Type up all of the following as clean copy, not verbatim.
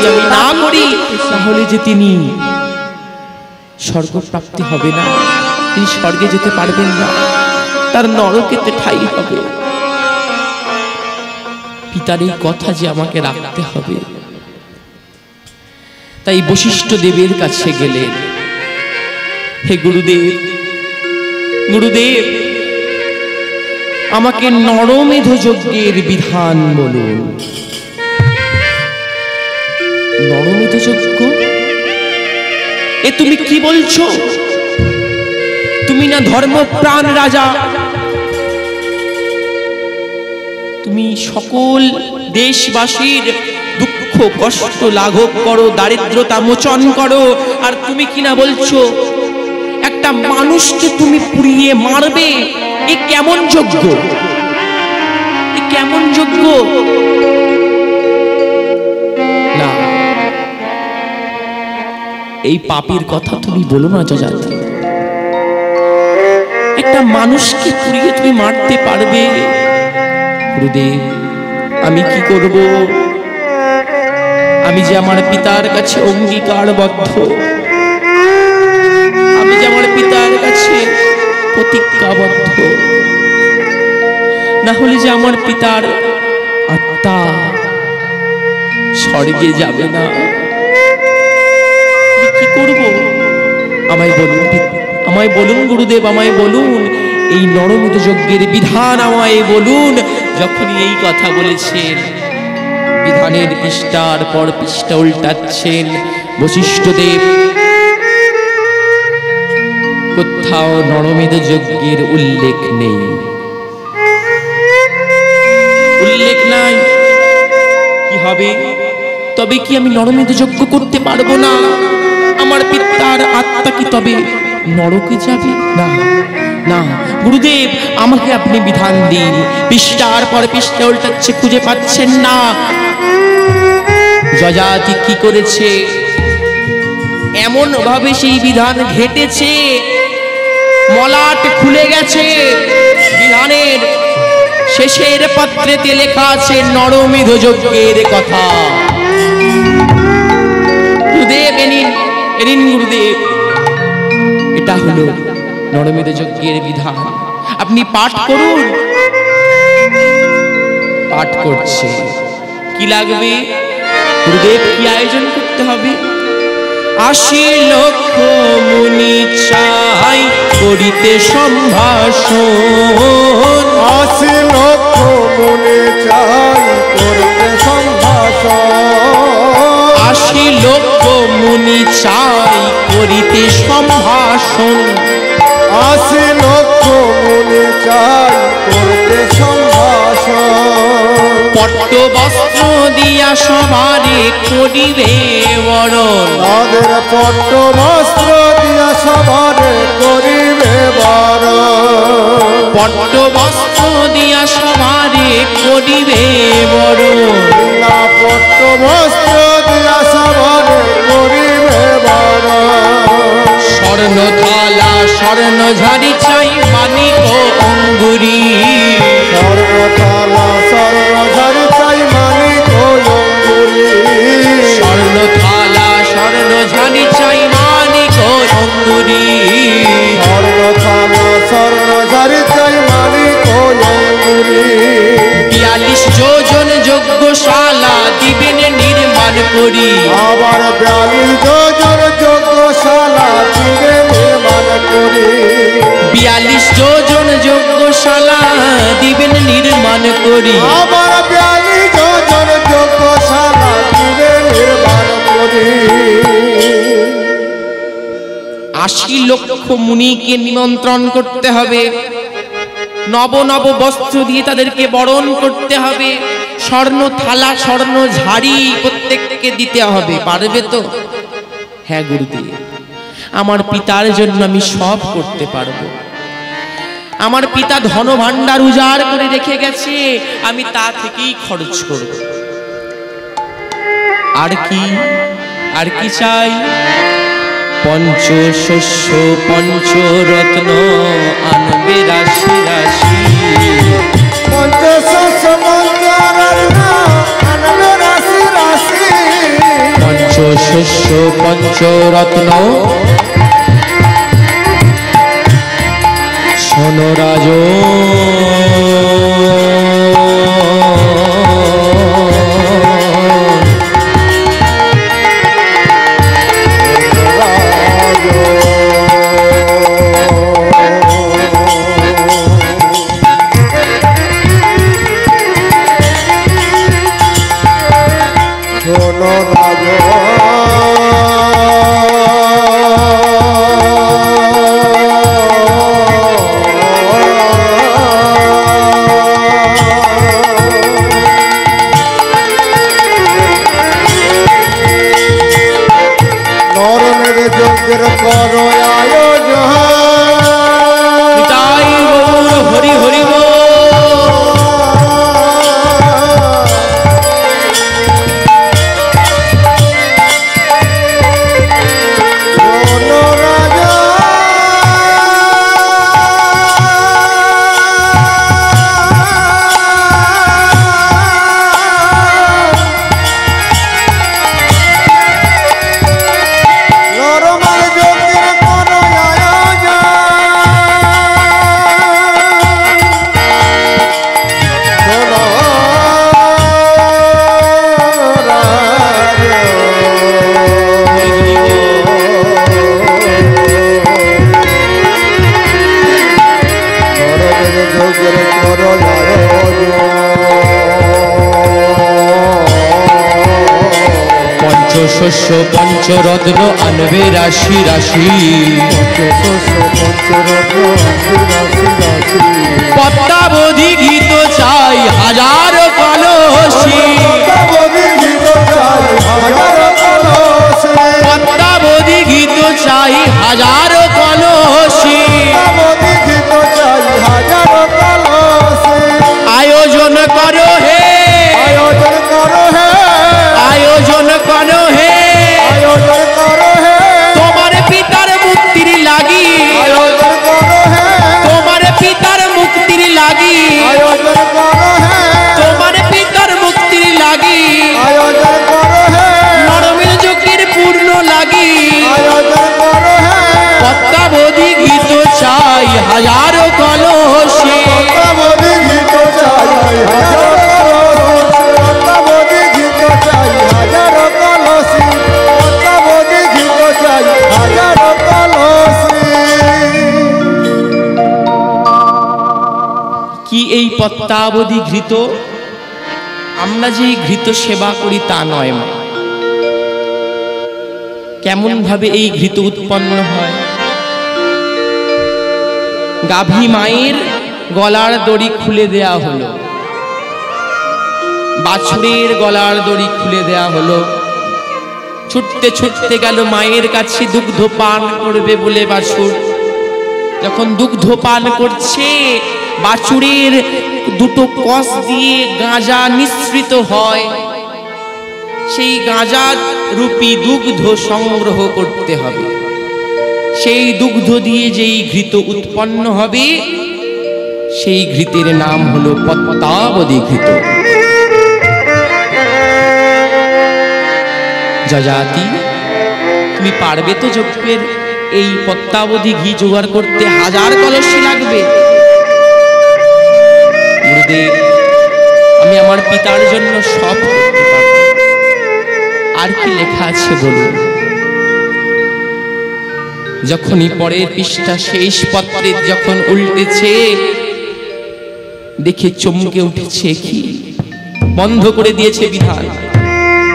যদি আমি না করি তাহলে যে তিনি স্বর্গপ্রাপ্তি হবে না, তিনি স্বর্গে যেতে পারবেন না, তার নরকেতে ঠাঁই হবে। পিতার এই কথা যে আমাকে রাখতে হবে। তাই বশিষ্ঠ দেবের কাছে গেলেন, হে গুরুদেব, গুরুদেব আমাকে নরমেধ যজ্ঞের বিধান বলুন। নরমেধ যজ্ঞ? এ তুমি কি বলছো? তুমি না ধর্মপ্রাণ রাজা, তুমি সকল দেশবাসীর দুঃখ কষ্ট লাঘব করো, দারিদ্রতা মোচন করো, আর তুমি কিনা বলছো একটা মানুষকে তুমি পুড়িয়ে মারবে? এ কেমন যজ্ঞ? এ কেমন যজ্ঞ? না, এই পাপীর কথা তুমি বলো না যজাতি। একটা মানুষকে পুড়িয়ে তুমি মারতে পারবে? গুরুদেব আমি কি করব? আমি যে আমার পিতার কাছে অঙ্গীকারবদ্ধ, আমি যে আমার পিতার কাছে প্রতিজ্ঞাবদ্ধ, না হলে যে আমার পিতার আত্মা স্বর্গে যাবে না। কি করব? আমায় বলুন, আমায় বলুন গুরুদেব, আমায় বলুন এই নরমেধ যজ্ঞের বিধান আমায় বলুন। যখনই এই কথা বলেছেন, বিধানের পৃষ্ঠার পর পৃষ্ঠা উল্টাচ্ছেন বশিষ্ঠদেব, কোথাও নরমেধ যজ্ঞের উল্লেখ নেই, উল্লেখ নাই। কি হবে? তবে কি আমি নরমেধ যজ্ঞ করতে পারবো না? আমার পিতার আত্মা কি তবে নরকে যাবে? না না গুরুদেব, আমাকে আপনি বিধান দিন। পৃষ্ঠার পর পৃষ্ঠা উল্টাচ্ছে, খুঁজে পাচ্ছেন না। যজাতি কি করেছে? এমন ভাবে সেই বিধান ঘেটেছে, মলাট খুলে গেছে। বিধানের শেষের পত্রেতে লেখা আছে নরমেধ যজ্ঞের কথা। গুরুদেব এনিন গুরুদেব, এটা হলো নরমেধ যজ্ঞের বিধান, আপনি পাঠ করুন। পাঠ করছে। কি লাগবে গুরুদেব? কি আয়োজন করতে হবে? ৮০ লক্ষ মুনি চাই করিতে সম্ভাষণ। ৮০ লক্ষ মুনি চাই করিতে সম্ভাষণ। ৮০ লক্ষ মুনি চাই করিতে সম্ভাষণ। ৮০ লক্ষ মুনি চাই করতে সম্ভাষণ। পট্ট বস্ত্র দিয়া সবারে করিবে বরণ। তাদের পট্ট বস্ত্র দিয়া সবারে করিবে বরণ। পট্ট বস্ত্র দিয়া সবারে করিবে বরণ। না পট্ট বস্ত্র দিয়া সবারে করিবে বরণ। স্বর্ণ থালা স্বর্ণ ঝাড়ি চাই মানিক অঙ্গুরি। স্বর্ণ থালা স্বর্ণ ঝাড়ি চাই মানিক অঙ্গুরি। স্বর্ণ থালা স্বর্ণ ঝাড়ি চাই মানিক অঙ্গুরি। স্বর্ণ থালা স্বর্ণ ঝাড়ি চাই মানিক অঙ্গুরি। ৪২ যোজন যজ্ঞশালা দিবেন নির্মাণ করি। আবার ৪২ যোজন যজ্ঞশালা দিবেন নির্মাণ করি। ৪২ যোজন যজ্ঞশালা দিবেন নির্মাণ করি। আবার ৪২ যোজন যজ্ঞশালা দিবেন নির্মাণ করি। ৮০ লক্ষ মুনিকে নিমন্ত্রণ করতে হবে, নব নব বস্ত্র দিয়ে তাদেরকে বরণ করতে হবে, স্বর্ণ থালা স্বর্ণ ঝাড়ি প্রত্যেককে দিতে হবে। পারবে তো? হ্যাঁ গুরুদেব, আমার পিতার জন্য আমি সব করতে পারবো। আমার পিতা ধন ভাণ্ডার উজাড় করে রেখে গেছে, আমি তা থেকেই খরচ করব। আর কি আর কি চাই? পঞ্চশস্য পঞ্চরত্ন আনবে রাশি রাশি। পঞ্চশস্য পঞ্চরত্ন আনবে রাশি রাশি। পঞ্চরত্ন শোনো শস্য পঞ্চরত্ন আনবে রাশি রাশি পদ্মাবধি গীত চাই হাজার কলসি পদ্মাবধি গীত চাই হাজার কলসি আয়োজন করো হে আয়োজন করো হে আয়োজন করো হে তোমার পিতার মুক্তির লাগি আয়োজন করো হে তোমার পিতার মুক্তির লাগি আয়োজন করো হে তোমার পিতার মুক্তির লাগি আয়োজন করো হে নরমের যোগের পূর্ণ লাগি আয়োজন করো হে পদ্মাবধি গীত চাই হাজার কলসি পদ্মাবধি গীত চাই হাজার কি এই পদ্মাবধি ঘৃত আমরা যে ঘৃত সেবা করি তা নয় মা কেমন ভাবে এই ঘৃত উৎপন্ন হয় গাভী মায়ের গলার দড়ি খুলে দেয়া হলো বাছুরের গলার দড়ি খুলে দেয়া হলো ছুটতে ছুটতে গেল মায়ের কাছে দুগ্ধ পান করবে বলে বাছুর যখন দুগ্ধ পান করছে বাছুরের দুটো কষ দিয়ে গাঁজা নিঃসৃত হয় সেই গাঁজা রূপী দুগ্ধ সংগ্রহ করতে হবে সেই দুগ্ধ দিয়ে যেই ঘৃত উৎপন্ন হবে সেই ঘৃতের নাম হলো পদ্মাবধি ঘৃত যজাতি তুমি পারবে তো যজ্ঞের এই পদ্মাবধি ঘি জোগাড় করতে হাজার কলসি লাগবে গুরুদেব আমি আমার পিতার জন্য সব করতে পারব আর কি লেখা আছে বলুন যখনই পরের পৃষ্ঠা শেষ পত্রে যখন উল্টেছে দেখে চমকে উঠেছে কি বন্ধ করে দিয়েছে বিধান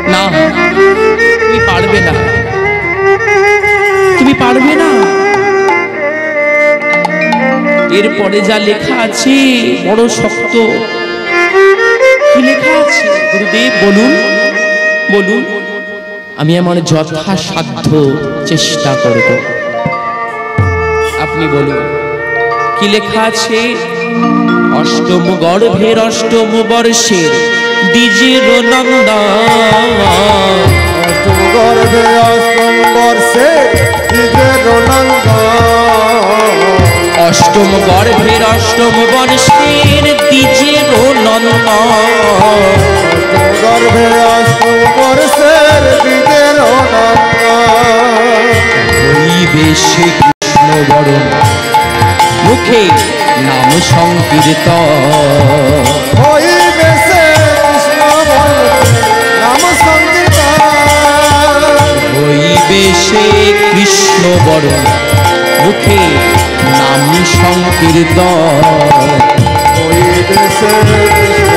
না তুমি পারবে না তুমি পারবে না এরপরে যা লেখা আছে বড় শক্ত কি লেখা আছে গুরুদেব বলুন বলুন আমি আমার যথাসাধ্য চেষ্টা করব আপনি বলুন কি লেখা আছে অষ্টম গর্ভের অষ্টম বর্ষের দ্বিজের নন্দন অষ্টম গর্ভে অষ্টম বর্ষে দ্বিজের নন্দন অষ্টম গর্ভের অষ্টম বর্ষের দ্বিজের নন্দন অষ্টম গর্ভে অষ্টম বর্ষের দ্বিজের নন্দন সংকীর্তন হইবে সে কৃষ্ণ নাম সংকীর্তন হইবে সে কৃষ্ণ বরণ মুখে নাম সংকীর্তন হইবে সে কৃষ্ণ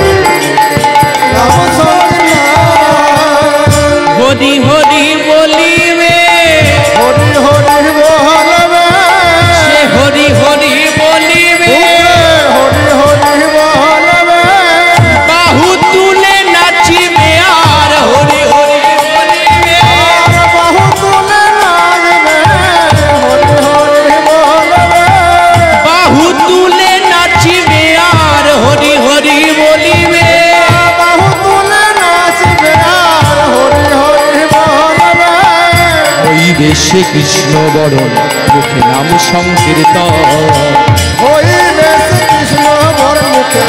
নাম সংকীর্তন হরি হরি বলিবে হরি হরি বলবে সে হরি হরি বলিবে হরি হরি বলবে বাহু তুলে নাচিবে আর হরি হরি বলিবে বাহু তুলে নাচবে হরি হরি বলবে বাহু তুলে নাচিবে আর হরি হরি বলিবে বাহু তুলে নাচবে আর হরি হরি বলবে হইবে সে কৃষ্ণ বরণ মুখে নাম সংকীর্তন হইবে সে কৃষ্ণ বর মুখে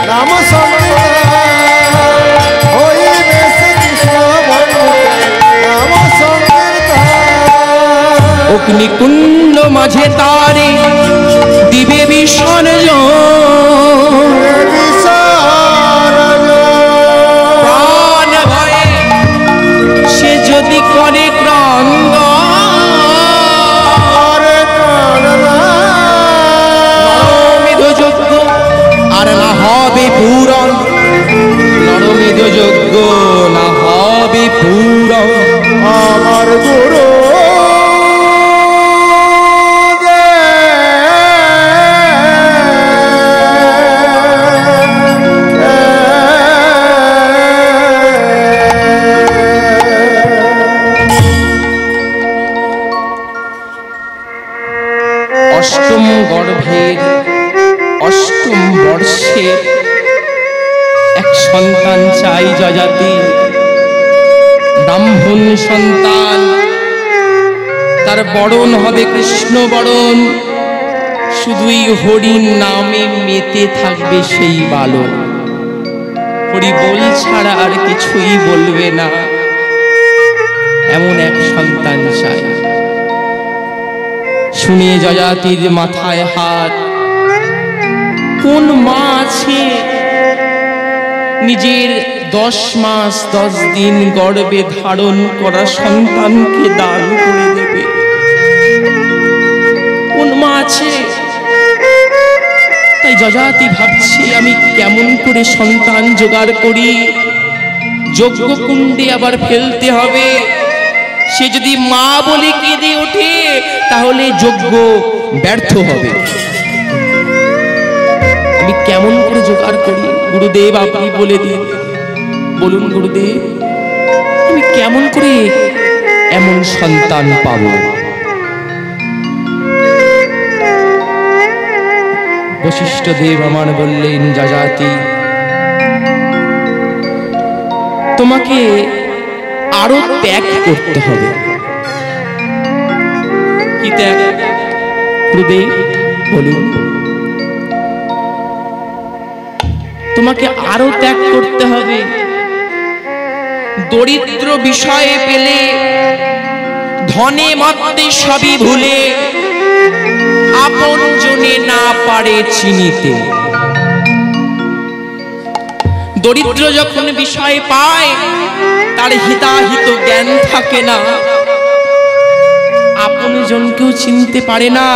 নাম সংকীর্তন হইবে সে কৃষ্ণ বর মুখে নাম সংকীর্তন অগ্নিকুণ্ড মাঝে তারে দিবে বিসর্জন প্রাণ ভয়ে সে যদি করে ক্রন্দ নরমেধ যজ্ঞ আর না হবে পূরণ নরমেধ যজ্ঞ না হবে পূরণ আমার গুরু অষ্টম গর্ভের অষ্টম বর্ষে এক সন্তান চাই যজাতি ব্রাহ্মণ সন্তান তার বরণ হবে কৃষ্ণ বরণ শুধুই হরির নামে মেতে থাকবে সেই বালক হরি বল ছাড়া আর কিছুই বলবে না এমন এক সন্তান চাই শুনে যজাতির মাথায় হাত কোন মা আছে নিজের 10 মাস 10 দিন গর্ভে ধারণ করা সন্তানকে দান করে দেবে কোন মা আছে তাই যজাতি ভাবছে আমি কেমন করে সন্তান জোগাড় করি যজ্ঞকুণ্ডে আবার ফেলতে হবে সে যদি মা বলে কেঁদে ওঠে তাহলে যজ্ঞ ব্যর্থ হবে আমি কেমন করে জোগাড় করি গুরুদেব আপনি বলে দিন বলুন গুরুদেব আমি কেমন করে এমন সন্তান পাব বশিষ্ঠ দেব আমার বললেন যজাতি তোমাকে আরো ত্যাগ করতে হবে কি ত্যাগ গুরুদেব বলুন তোমাকে আরো ত্যাগ করতে হবে দরিদ্র বিষয়ে পেলে ধনে মত্তে সবই ভুলে আপন জনে না পারে চিনিতে দরিদ্র যখন বিষয় পায় তার হিতাহিত জ্ঞান থাকে না আপন জনকেও চিনতে পারে না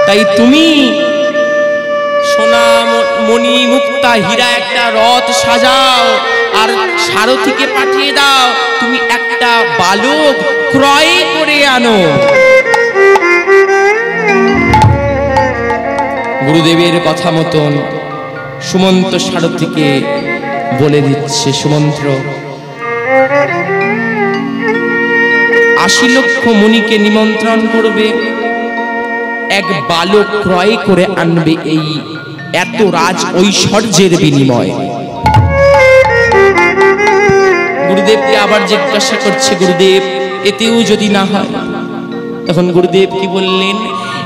তাই তুমি সোনা মণি মুক্তা হীরা একটা রথ সাজাও আর সারথীকে পাঠিয়ে দাও তুমি একটা বালক ক্রয় করে আনো গুরুদেবের কথা মতন সুমন্ত সারথীকে বলে দিচ্ছে সুমন্ত্র 80 লক্ষ মুনিকে নিমন্ত্রণ করবে এক বালক ক্রয় করে আনবে এই এত রাজ ঐশ্বর্যের বিনিময় গুরুদেবকে আবার জিজ্ঞাসা করছে গুরুদেব এতেও যদি না হয় তখন গুরুদেব কি বললেন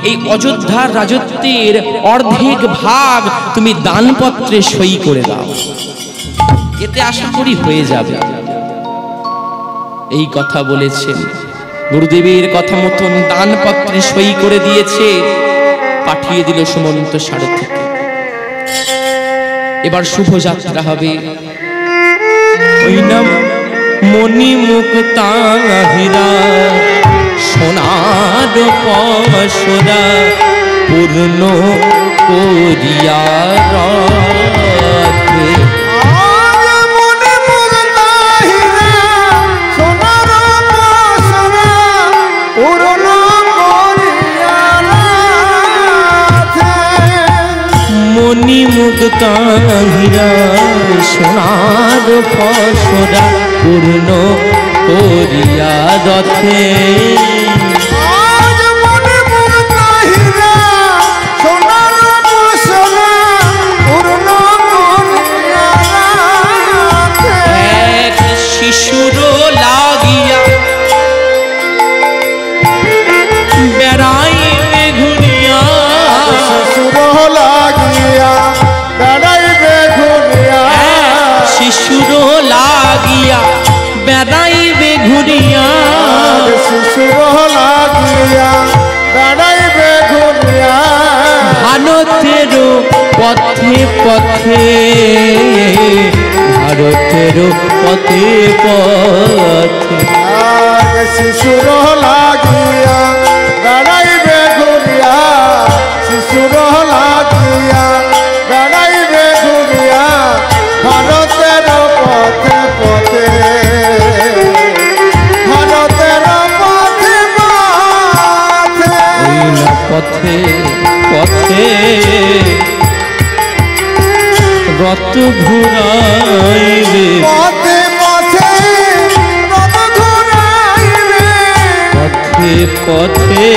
এই অযোধ্যার রাজত্বের অর্ধেক ভাগ তুমি দানপত্রে সই করে দাও এতে আশা করি হয়ে যাবে এই কথা বলেছেন গুরুদেবের কথা মতন দানপত্রে সই করে দিয়েছে পাঠিয়ে দিল সুমন্ত সারথীকে এবার শুভযাত্রা হবে। ওই নাম মণি মুক্তা হীরা সোনার পসরা পূর্ণ করিয়া রাখে। মণি মুক্তা হীরা সোনার পসরা পূর্ণ করিয়া রথে। এক শিশুর লাগিয়া বেড়াইবে ঘুরিয়া, শিশুর লাগিয়া বেড়াইবে ঘুরিয়া, শিশুর লাগিয়া বেড়াইবে ঘুরিয়া, শিশুর লাগিয়া বেড়াইবে ঘুরিয়া, ভারতের পথে পথে, ভারতের পথে পথে। শিশুর লাগিয়া বেড়াইবে ঘুরিয়া, শিশুর লাগিয়া বেড়াইবে ঘুরিয়া, ভারতের পথে পথে, ভারতের পথে পথে, পথে পথে রথ ঘুরাইবে, পথে পথে রথ ঘুরাইবে, পথে পথে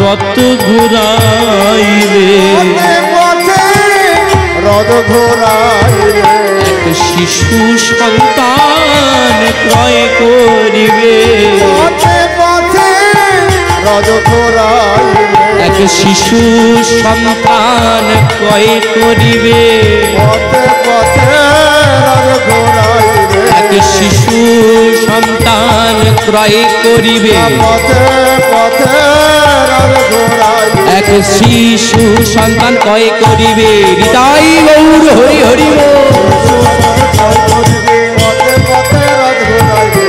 রথ ঘুরাইবে, পথে পথে রথ ঘুরাইবে, এক শিশু সন্তান ক্রয় করিবে, পথে পথে রথ ঘুরাইবে, এক শিশু সন্তান ক্রয় করিবে, পথে পথে রথ ঘুরাইবে, এক শিশু সন্তান ক্রয় করিবে, পথে পথে রথ ঘুরাইবে, এক শিশু সন্তান ক্রয় করিবে। হৃদয় গৌর হরি হরি বল। পথে পথে রথ ঘুরাইবে,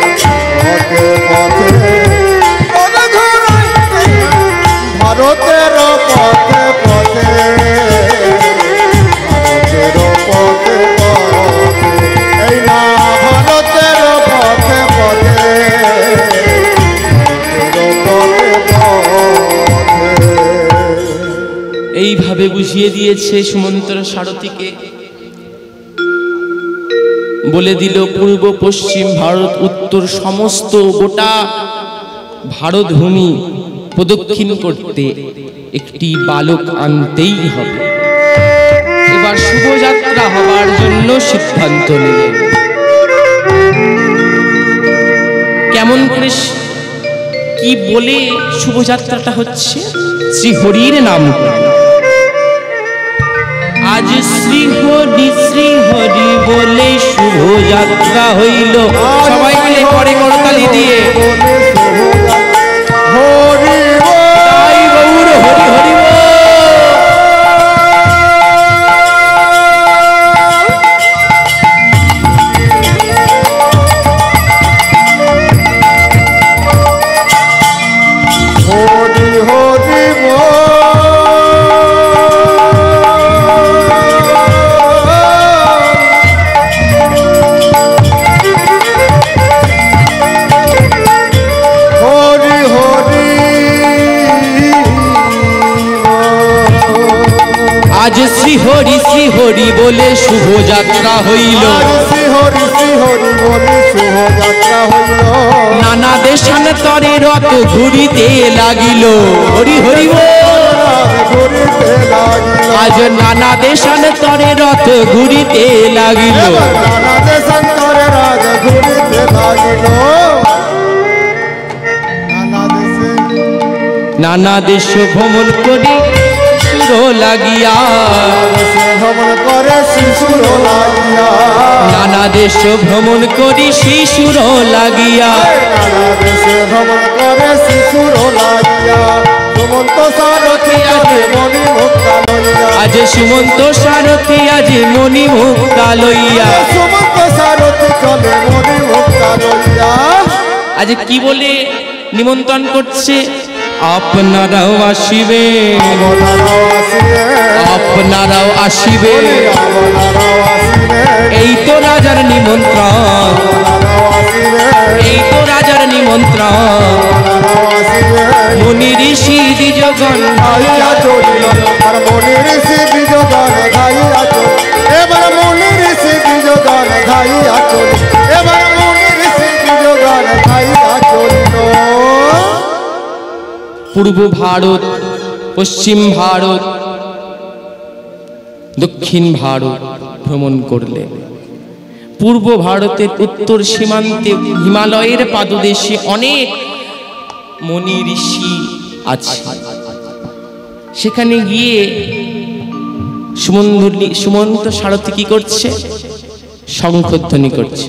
পথে পথে রথ ঘুরাইবে, ভারতের পথে পথে, ভারতের পথে পথে, এই না ভারতের পথে পথে, ভারতের পথে পথে। এইভাবে বুঝিয়ে দিয়েছে সুমন্ত সারথীকে। বলে দিল পূর্ব পশ্চিম ভারত উত্তর সমস্ত গোটা ভারতভূমি প্রদক্ষিণ করতে একটি বালক আনতেই হবে। এবার শুভযাত্রা হবার জন্য সিদ্ধান্ত নিলেন। কেমন করে কি বলে শুভযাত্রাটা হচ্ছে? শ্রীহরির নাম করে। আজ শ্রীহরি বলে শুভযাত্রা হইল। সবাই মিলে করে করতালি দিয়ে হরি তাই গৌর হরি হরি বল। হরি হরি হরি হরি আজ শ্রীহরি বলে শুভযাত্রা হইল। শ্রীহরি শ্রীহরি বলে শুভযাত্রা হইল। নানা দেশান্তরে রথ ঘুরিতে লাগিল। হরি হরি বল। ঘুরিতে লাগিল। আজ নানা দেশান্তরে রথ ঘুরিতে লাগিল। নানা দেশান্তরে রাজ ঘুরিতে লাগিল। নানা দেশ ভ্রমণ করি লাগিয়া দেশে ভ্রমণ করে শিশুর লাগিয়া নানা দেশ ভ্রমণ করি শিশুর লাগিয়া নানা দেশে ভ্রমণ করে শিশুর লাগিয়া সুমন্ত সারথি আজ মণি মুক্তা লইয়া আজ সুমন্ত সারথি আজ মণি মুক্তা লইয়া সুমন্ত সারথি চলে মণি মুক্তা লইয়া আজ কি বলে নিমন্ত্রণ করছে আপনারাও আসিবে আপনারাও আসিবে আপনারাও আসিবে আপনারাও আসিবে এই তো রাজার নিমন্ত্রণ আপনারাও আসিবে এই তো রাজার নিমন্ত্রণ আপনারাও আসিবে মুনি ঋষি দ্বিজগণ গাইয়া চলিল আর মনি ঋষি বিজগান গাইয়া চল এবার মনি ঋষি বিজগান গাইয়া চল এবার মনি ঋষি বিজগান গাইয়া চলিল পূর্ব ভারত পশ্চিম ভারত দক্ষিণ ভারত ভ্রমণ করলেন পূর্ব ভারতের উত্তর সীমান্তে হিমালয়ের পাদদেশে অনেক মুনি ঋষি আছে সেখানে গিয়ে সুমন্ত সারথি কি করছে শঙ্খধ্বনি করছে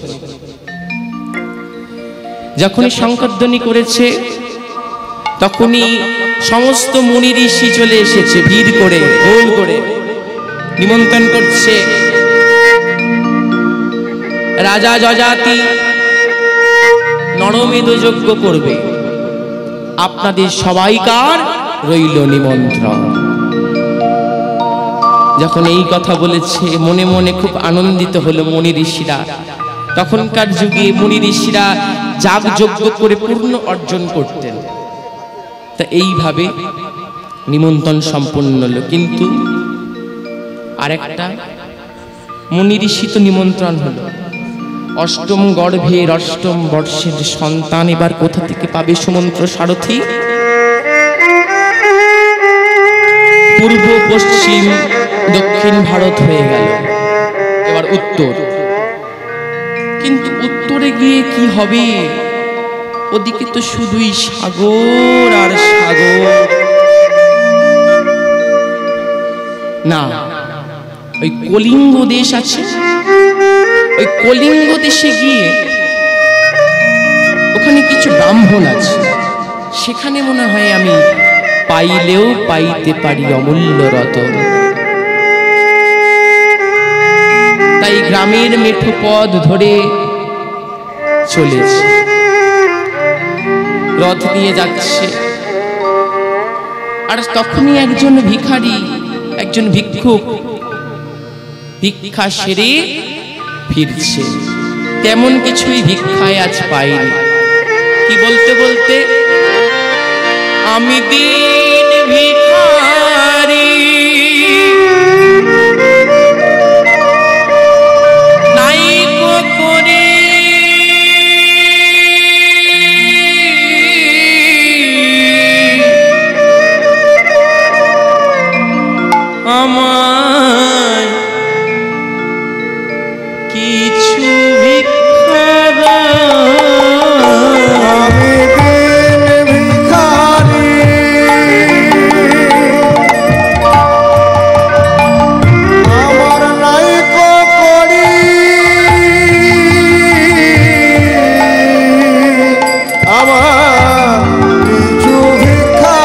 যখনই শঙ্খধ্বনি করেছে তখনই সমস্ত মুনি ঋষি চলে এসেছে ভিড় করে গোল করে নিমন্ত্রণ করছে রাজা যজাতি নরমেদ যজ্ঞ করবে আপনাদের সবাইকার রইল নিমন্ত্রণ যখন এই কথা বলেছে মনে মনে খুব আনন্দিত হলো মুনি ঋষিরা তখনকার যুগে মুনি ঋষিরা যাগ যজ্ঞ করে পূর্ণ অর্জন করতেন তা এইভাবে নিমন্ত্রণ সম্পন্ন হলো কিন্তু আরেকটা মুনি ঋষি তো নিমন্ত্রণ হলো অষ্টম গর্ভের অষ্টম বর্ষের সন্তান এবার কোথা থেকে পাবে সুমন্ত সারথি পূর্ব পশ্চিম দক্ষিণ ভারত হয়ে গেল এবার উত্তর কিন্তু উত্তরে গিয়ে কি হবে ওদিকে তো শুধুই সাগর আর সাগর না ওই কলিঙ্গ দেশ আছে ওই কলিঙ্গ দেশে গিয়ে ওখানে কিছু ব্রাহ্মণ আছে সেখানে মনে হয় আমি পাইলেও পাইতে পারি অমূল্য রতন তাই গ্রামের মেঠো পথ ধরে চলেছে রথ নিয়ে যাচ্ছে আর তখনই একজন ভিখারি একজন ভিক্ষুক ভিক্ষা সেরে ফিরছে তেমন কিছুই ভিক্ষায় আজ পাইনি কি বলতে বলতে আমি দিন ভিখারি নাইকো করে আমায় কিছু ভিক্ষা আমি দিন ভিখারি আমার নাইকো করি আমার কিছু ভিক্ষা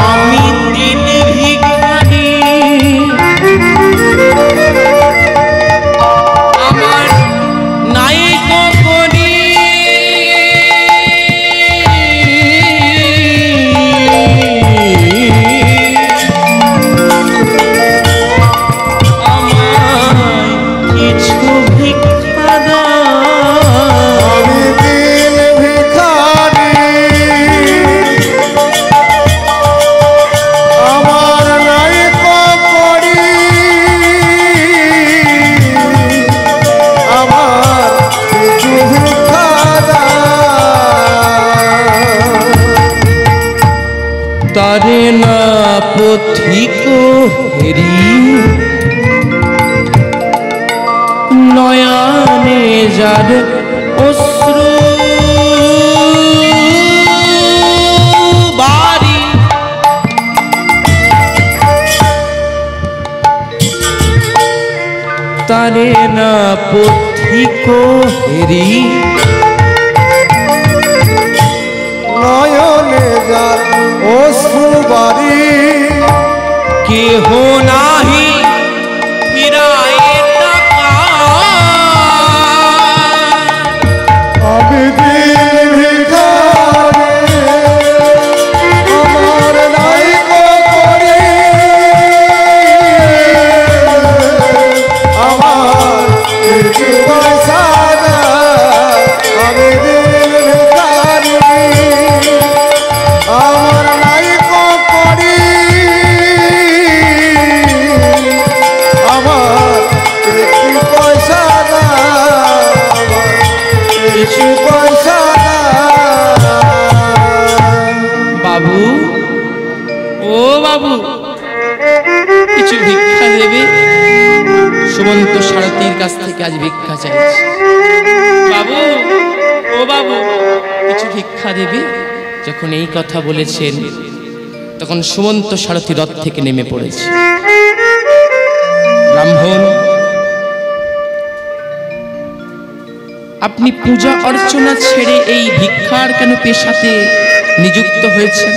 আমি দিন ভিখারি আমার নাইকো করি আমায় কিছু ভিক্ষা দাও আমি দিন ভিখারি আমার নাইকো করি আমার কিছু ভিক্ষা তারে না পথিক হেরি নয়নে যার অশ্রু বাড়ি পথিক হেরি নয়নে যার অশ্রুবারি কেহ নাহি ফিরায় টাকা আমি দিন ভিখারি আমার নাই করি আমার কিছু পয়সা নাই আমি দিন ভিখারি আমার নাই করি আমার কিছু পয়সা নাই কিছু পয়সা নাই বাবু ও বাবু কিছু ভিক্ষা দেবে সুমন্ত সারথীর কাছ থেকে আজ ভিক্ষা চাইছি বাবু ও বাবু কিছু ভিক্ষা দেবে যখন এই কথা বলেছেন তখন সুমন্ত সারথী রথ থেকে নেমে পড়েছে ব্রাহ্মণ আপনি পূজা অর্চনা ছেড়ে এই ভিক্ষার কেন পেশাতে নিযুক্ত হয়েছেন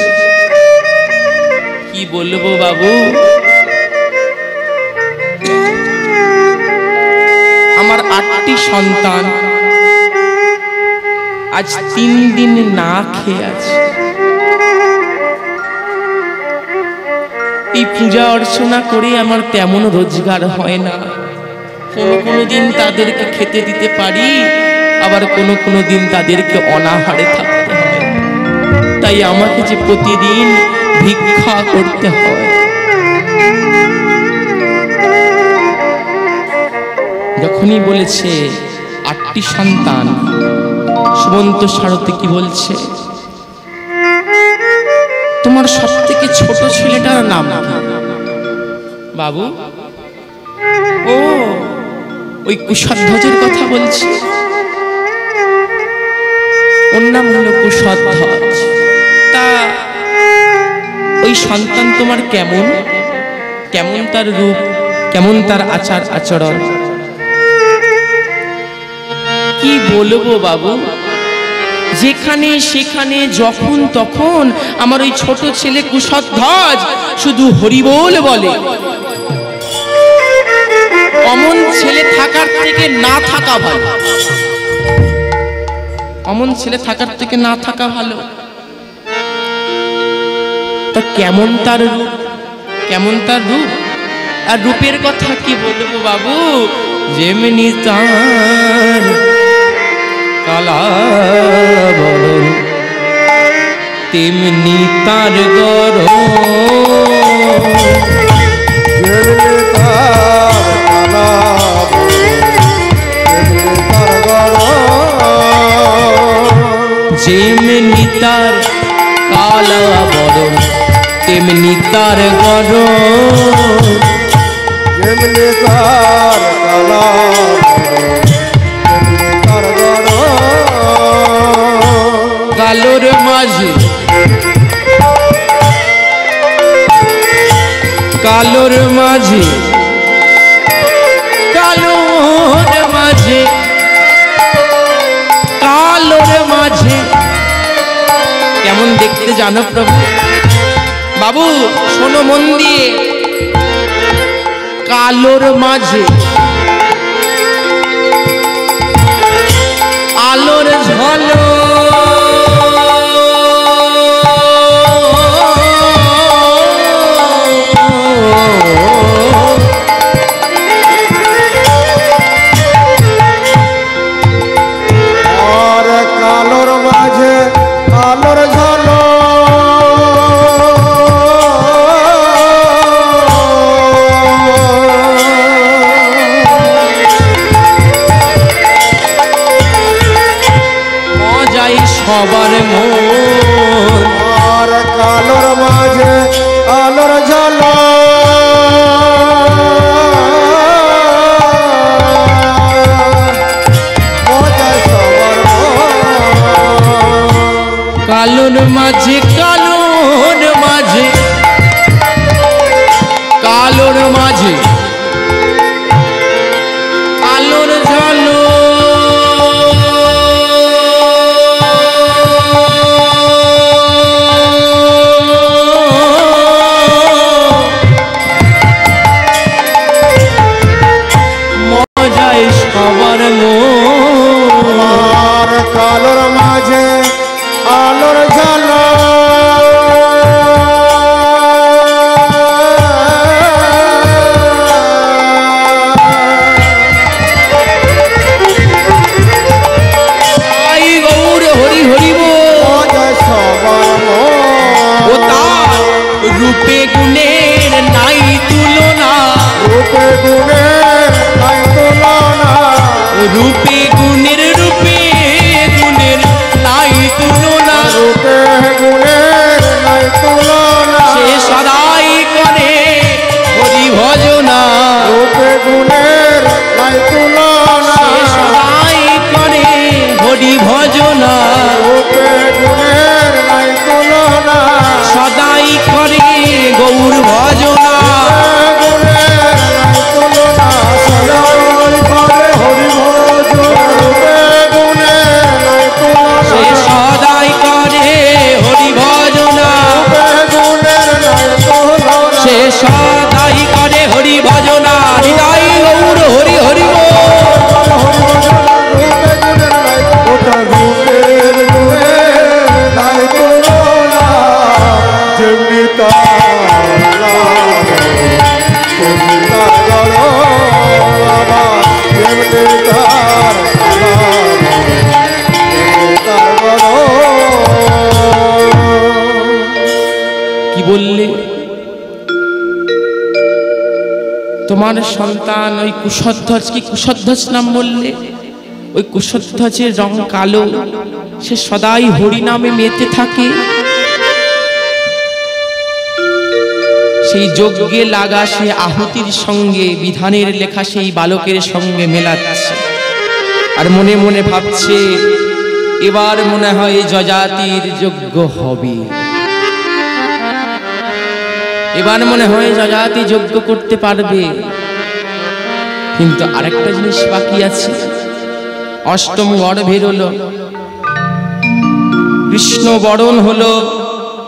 কি বলবো বাবু আমার 8টি সন্তান আজ 3 দিন না খেয়ে আছে এই পূজা অর্চনা করে আমার তেমন রোজগার হয় না কোনো দিন তাদেরকে খেতে দিতে পারি আবার কোনো দিন তাদেরকে অনাহারে থাকতে হয় তাই আমাকে যে প্রতিদিন ভিক্ষা করতে হয় যখনই বলেছে 8টি সন্তান সুমন্ত সারথী কি বলছে তোমার সবথেকে ছোট ছেলেটার নাম কি বাবু ও ওই কুশধ্বজের কথা বলছি ওর নাম হলো কুশধ্বজ তা ওই সন্তান তোমার কেমন কেমন তার রূপ কেমন তার আচার আচরণ কি বলবো বাবু যেখানে সেখানে যখন তখন আমার ওই ছোট ছেলে কুশধ্বজ শুধু হরিবোল বলে অমন ছেলে থাকার থেকে না থাকা ভালো অমন ছেলে থাকার থেকে না থাকা ভালো তা কেমন তার রূপ কেমন তার রূপ আর রূপের কথা কি বলবো বাবু যেমনি তার কালা বরণ তেমনি তার গরম যেমনি তার কালা বরণ তেমনি তার গরম যেমনি তার কালা তেমনি তার গরম কালোর মাঝে কালোর মাঝে কালোর মাঝে কালোর মাঝে কেমন দেখতে জানো প্রভু বাবু শোনো মন দিয়ে কালোর মাঝে আলোর ঝলক আর কালোর মাঝে আলোর ঝলক মজাই সবার মন আর কালোর মাঝে আলোর ঝলক মজায় সবার কালোর মাঝে কালোর মাঝে কালোর মাঝে আলোর ঝলক গুণের রূপে গুণের নাই তুলনা, রূপে গুণের নাই তুলনা, সে সদাই করে হরি ভজনা, রূপে গুণের নাই তুলনা, সে সদাই করে হরি ভজনা, রূপে গুণের নাই তুলনা, সদাই করে গৌর ভজনা, গুণের নাই তুলনা, সদাই করে হরি ভজন, রূপে গুণের নাই তুলনা, সে সদাই করে হরি ভজনা, রূপে গুণের নাই তুলনা, সে সদাই করে হরি ভজনা। হৃদয় গৌর হরি হরি বল। কি বললে? তোমার সন্তান ওই কুশধ্বজ, কি কুশধ্বজ নাম বললে? ওই কুশধ্বজের রং কালো, সে সদাই হরি নামে মেতে থাকে। সেই যজ্ঞে লাগা সে আহুতির সঙ্গে বিধানের লেখা সেই বালকের সঙ্গে মেলাচ্ছে, আর মনে মনে ভাবছে এবার মনে হয় যজাতির যজ্ঞ হবে, এবার মনে হয় যজাতি যজ্ঞ করতে পারবে। কিন্তু আরেকটা জিনিস বাকি আছে। অষ্টম গর্ভের হলো, কৃষ্ণ বরণ হলো,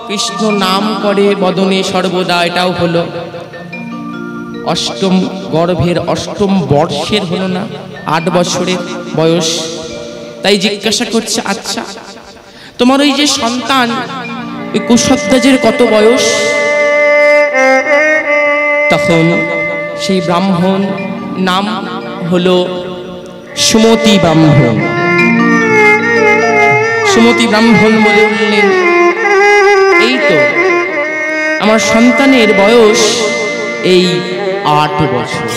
কৃষ্ণ নাম করে বদনে সর্বদা, এটাও হলো। অষ্টম গর্ভের অষ্টম বর্ষের হলো না, 8 বছরের বয়স। তাই জিজ্ঞাসা করছে, আচ্ছা তোমার ওই যে সন্তান ওই কুশধ্বজের কত বয়স? তখন সেই ব্রাহ্মণ, নাম হলো সুমতি ব্রাহ্মণ, সুমতি ব্রাহ্মণ বলে উঠলেন, এই তো আমার সন্তানের বয়স এই 8 বছর।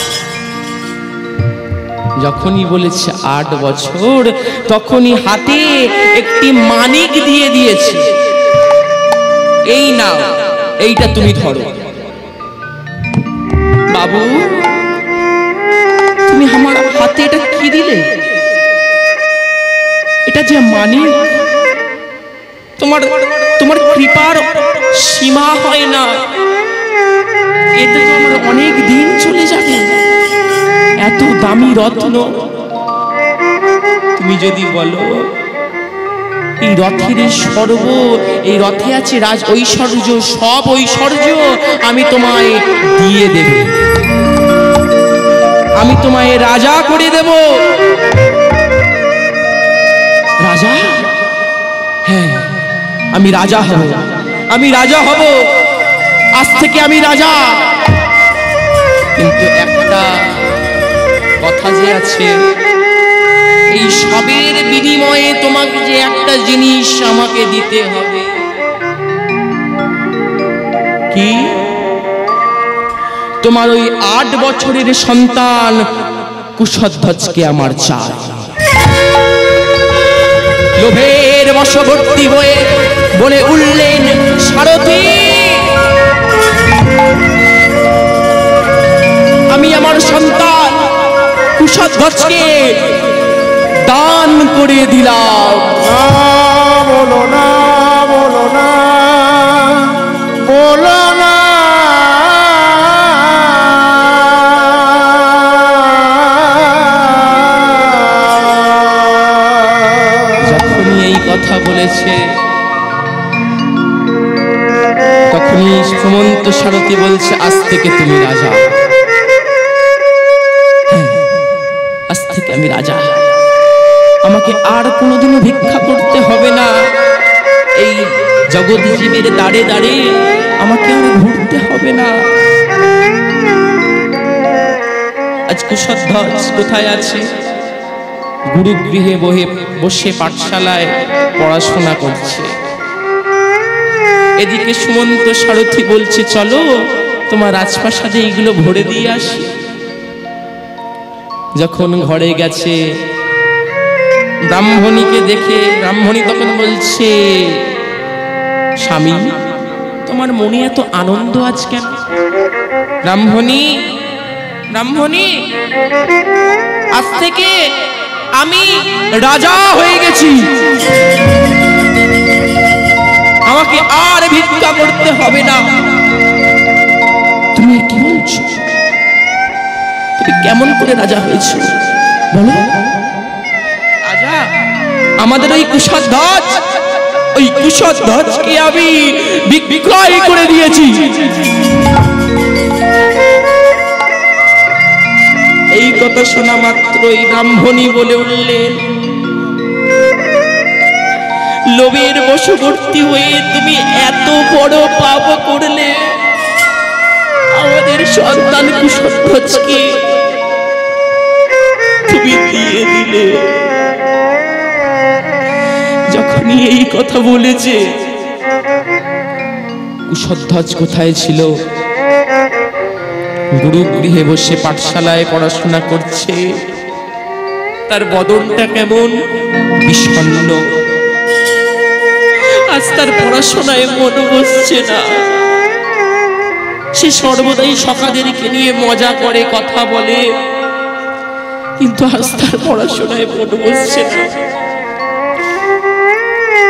যখনই বলেছে 8 বছর, তখনই হাতে একটি মানিক দিয়ে দিয়েছে, এই নাও, এইটা তুমি ধরো। বাবু, তুমি আমার হাতে এটা কি দিলে? এটা যে মানিক, তোমার তোমার কৃপার সীমা হয় না, এতে তো আমার অনেক দিন চলে যাবে। এত দামি রত্ন, তুমি যদি বলো এই রথের সর্ব, এই রথে আছে রাজ ঐশ্বর্য, সব ঐশ্বর্য আমি তোমায় দিয়ে দেব, আমি তোমায় রাজা করে দেব। রাজা? হ্যাঁ, আমি রাজা হব, আমি রাজা হব, আজ থেকে আমি রাজা। কিন্তু একটা কথা যে আছে, এই সবের বিনিময়ে তোমাকে যে একটা জিনিস আমাকে দিতে হবে। কি? তোমার ওই 8 বছরের সন্তান কুশধ্বজকে আমার চাই। লোভের বশবর্তী হয়ে বলে উঠলেন, সারথি, আমি আমার সন্তান কুশধ্বজকে দান করে দিলাম। বলো না, বলো না, বলো না, যখনই এই কথা বলেছে, তখনই সুমন্ত সারথি বলছে, আজ থেকে তুমি রাজা, আজ থেকে আমি রাজা, আমাকে আর কোনোদিনও ভিক্ষা করতে হবে না, এই জগৎজীবের দাঁড়ে দাঁড়ে আমাকে আর ঘুরতে হবে না। আজ কুশধ্বজ কোথায় আছে? গুরুগৃহে বসে পাঠশালায় পড়াশোনা করছে। এদিকে সুমন্ত সারথি বলছে, চলো তোমার রাজপ্রাসাদে এইগুলো ভরে দিয়ে আসি। যখন ঘরে গেছে, ব্রাহ্মণীকে দেখে ব্রাহ্মণী তখন বলছে, স্বামী তোমার মনে এত আনন্দ আজ কেন? ব্রাহ্মণী, ব্রাহ্মণী, আজ থেকে আমি রাজা হয়ে গেছি, আমাকে আর ভিক্ষা করতে হবে না। তুমি কি বলছো? তুমি কেমন করে রাজা হয়েছো বলো? রাজা, আমাদের ওই কুশধ্বজ, ওই কুশধ্বজকে আমি বিক্রয় করে দিয়েছি। এই কথা শোনা মাত্রই ব্রাহ্মণী বলে উঠলেন, লোভের বশবর্তী হয়ে তুমি এত বড় পাপ করলে, আমাদের সন্তান কুশধ্বজকে তুমি দিয়ে দিলে। যখনই এই কথা বলেছে, কুশধ্বজ কোথায় ছিল? গুরুগৃহে বসে পাঠশালায় পড়াশোনা করছে। তার বদনটা কেমন বিষণ্ণ, আজ তার পড়াশোনায় মন বসছে না। সে সর্বদাই সখাদেরকে নিয়ে মজা করে, কথা বলে, কিন্তু আজ তার পড়াশোনায় মন বসছে না।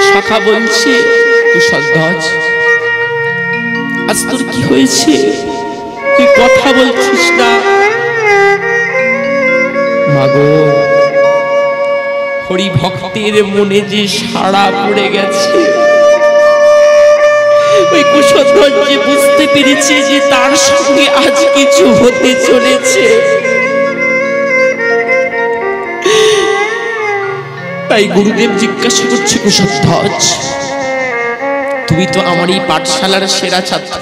সখা বলছে, কুশধ্বজ আজ তোর কি হয়েছে? তুই কথা বলছিস না। মাগো, হরি ভক্তের মনে যে সাড়া পড়ে গেছে, ওই কুশধ্বজ যে বুঝতে পেরেছে যে তার সঙ্গে আজ কিছু হতে চলেছে, তাই গুরুদেব জিজ্ঞাসা করছে, কুশধ্বজ তুমি তো আমার এই পাঠশালার সেরা ছাত্র,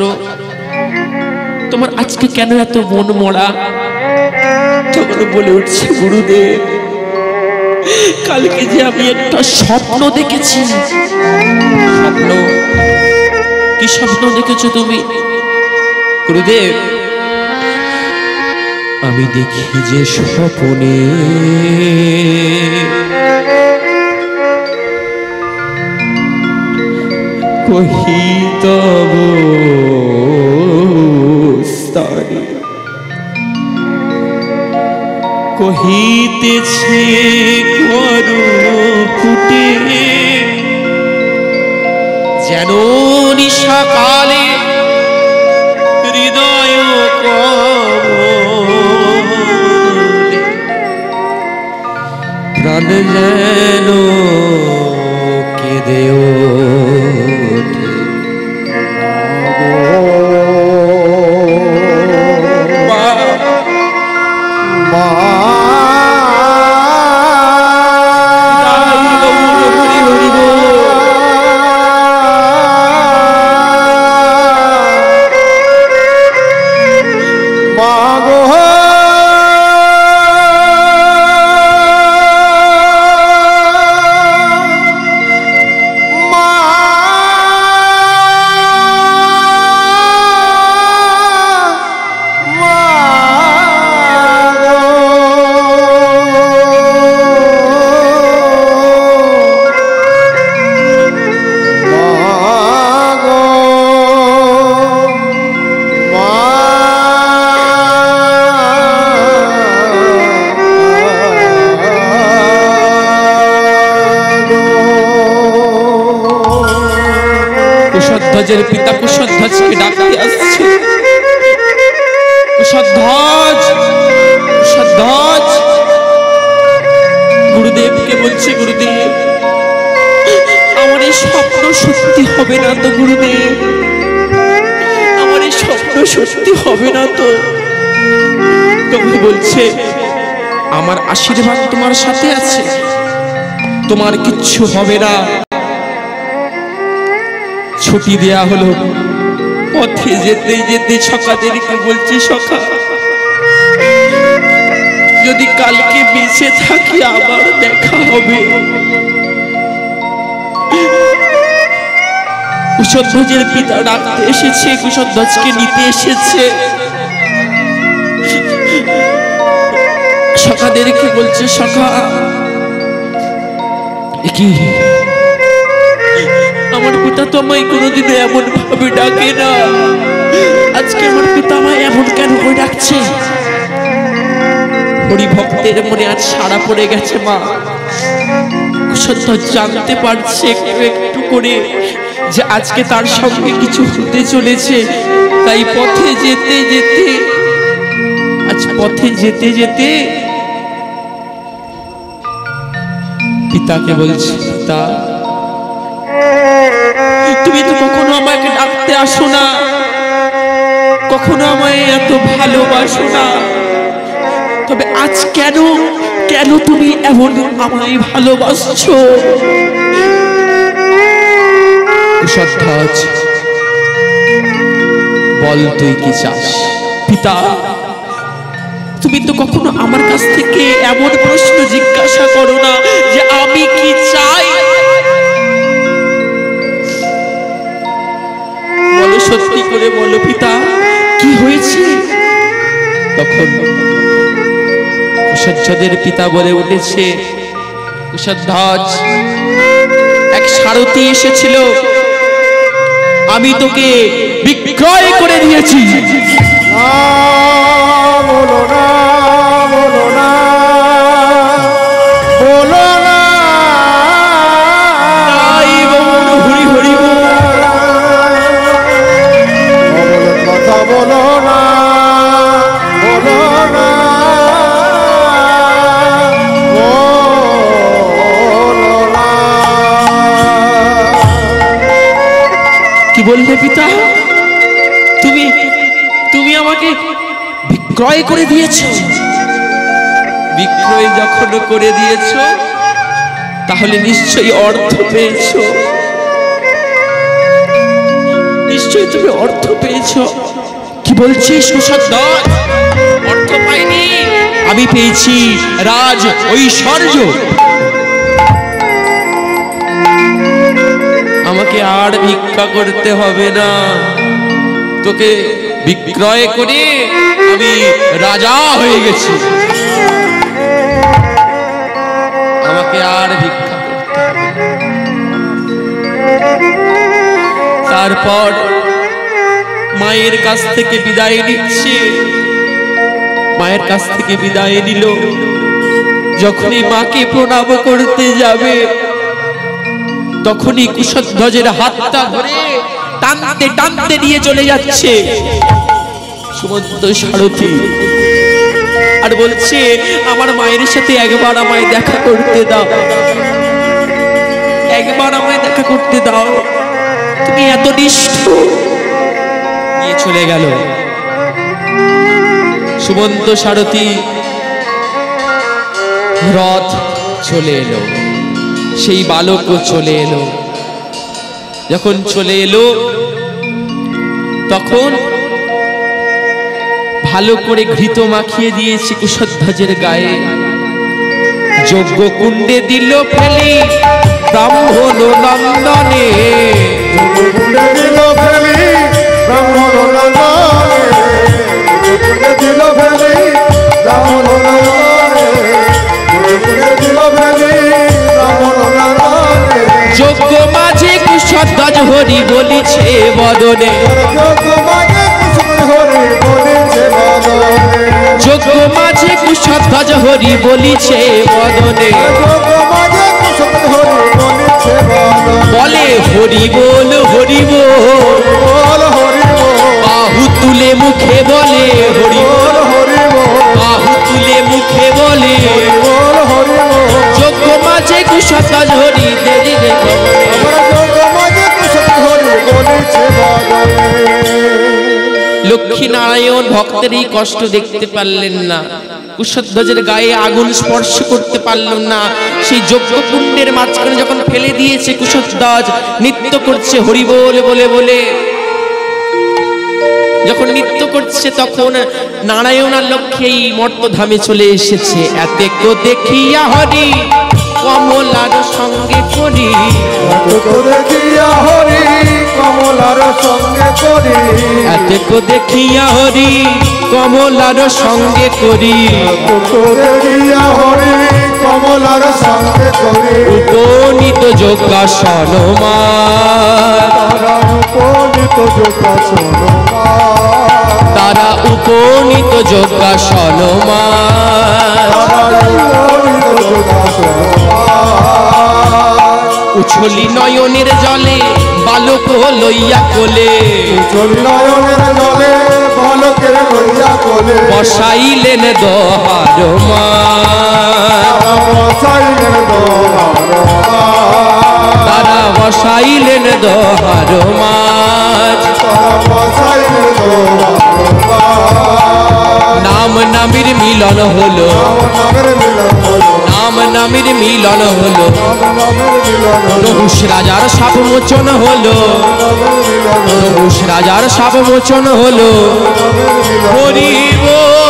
তোমার আজকে কেন এত মন মরা? তখন বলে উঠছে, গুরুদেব কালকে যে আমি একটা স্বপ্ন দেখেছি। স্বপ্ন? কি স্বপ্ন দেখেছো তুমি? গুরুদেব আমি দেখি যে স্বপ্নে কহিতব স্থানে কহিতেছে করু ফুটে, যেন নিশাকালে হৃদয় কমলে প্রাণ যেন কেঁদে ওঠে। কুশধ্বজের পিতা কুশধ্বজকে ডাকতে আসছে। কুশধ্বজ, কুশধ্বজ গুরুদেবকে বলছে, গুরুদেব আমার এই স্বপ্ন সত্যি হবে না তো? গুরুদেব আমার এই স্বপ্ন সত্যি হবে না তো? তখন বলছে, আমার আশীর্বাদ তোমার সাথে আছে, তোমার কিচ্ছু হবে না। ছুটি দেয়া হলো। পথে যেতে যেতে সখাদেরকে বলছে, সখা যদি কালকে বেঁচে থাকি আবার দেখা হবে। কুশধ্বজের পিতা ডাকতে এসেছে, কুশধ্বজকে নিতে এসেছে। সখাদেরকে বলছে, সখা কি আমার পিতা তো আমায় কোনোদিনও এমন ভাবে ডাকে না, আজকে আমার পিতা আমায় এমন কেন করে ডাকছে? হরি ভক্তের মনে আজ সাড়া পড়ে গেছে মা। কুশধ্বজ জানতে পারছে একটু একটু করে যে আজকে তার সঙ্গে কিছু হতে চলেছে, তাই পথে যেতে যেতে পিতাকে বলছে, পিতা তুমি তো কখনো আমাকে ডাকতে আসো না, কখনো আমায় এত ভালোবাসো না, তবে আজ কেন কেন তুমি এমন আমায় ভালোবাসছো? কুশধ্বজ বল তুই কি চাস? পিতা তুমি তো কখনো আমার কাছ থেকে এমন প্রশ্ন জিজ্ঞাসা করো না যে আমি কি চাই। বলো, সত্যি করে বলো পিতা, কি হয়েছে? তখন কুশধ্বজের পিতা বলে উঠেছে, কুশধ্বজ এক সারথি এসেছিল, আমি তোকে বিক্রয় করে দিয়েছি। বলো না, বলো না, বলো না, হরি হরি কথা বলো না, বলো না, বলো না। কি বললে পিতা? তুমি আমাকে বিক্রয় করে দিয়েছো? বিক্রয় যখন করে দিয়েছো তাহলে নিশ্চয়ই অর্থ পেয়েছো, নিশ্চয়ই তুমি অর্থ পেয়েছো। কি বলছিস কুশধ্বজ? অর্থ পাইনি, আমি পেয়েছি রাজ ঐশ্বর্য। আমাকে আর ভিক্ষা করতে হবে না, তোকে বিক্রয় করে আমি রাজা হয়ে গেছি, আমাকে আর ভিক্ষা করতে হবে না। তারপর মায়ের কাছ থেকে বিদায় নিচ্ছে, মায়ের কাছ থেকে বিদায় নিল। যখনই মাকে প্রণাম করতে যাবে তখনই কুশধ্বজের হাতটা ধরে টানতে টানতে নিয়ে চলে যাচ্ছে সুমন্ত সারথি, আর বলছে, আমার মায়ের সাথে একবার আমায় দেখা করতে দাও, একবার আমায় দেখা করতে দাও, তুমি এত নিষ্ঠুর। নিয়ে চলে গেল। সুমন্ত সারথি রথ চলে এলো, সেই বালকও চলে এলো। যখন চলে এলো তখন ভালো করে ঘৃত মাখিয়ে দিয়েছে কুশধ্বজের গায়ে। যজ্ঞ কুণ্ডে দিল ফেলি ব্রাহ্মণ নন্দনে, যজ্ঞ মাঝে কুশধ্বজ হরি বলিছে বদনে, যজ্ঞ মাঝে কুশধ্বজ হরি বলিছে বদনে, বলে হরি বল হরি বল, বাহু তুলে মুখে বলে হরি বল, বাহু তুলে মুখে বলে যজ্ঞ মাঝে কুশধ্বজ হরি দিলে। লক্ষ্মী নারায়ণ ভক্তের এই কষ্ট দেখতে পারলেন না, কুশধ্বজের গায়ে আগুন স্পর্শ করতে পারলেন না। সেই যজ্ঞকুণ্ডের মাঝখানে যখন ফেলে দিয়েছে কুশধ্বজ নৃত্য করছে হরি বলে বলে বলে, যখন নৃত্য করছে তখন নারায়ণ আর লক্ষ্মী এই মর্তধামে চলে এসেছে। এতেকো দেখিয়া হরি কমলার সঙ্গে করি, কমলার সঙ্গে করি, এতেকো দেখিয়া হরি কমলার সঙ্গে করি, হরি কমলার সঙ্গে করে উপনীত যোগাসন তারা উপনীত যোগাসন তারা উপনীত যোগাসন উছলি নয়নের জলে বালক লইয়া কোলে নয়নের জলে বালকের লইয়া কোলে বসাইলেন দোহার বসাইলেন তারা বসাইলেন দোহার নাম নামের মিলন হলো নাম নামের মিলন হলো নহুষ রাজার সাপ মোচন হলো নহুষ রাজার সাপ মোচন হলো হরি বল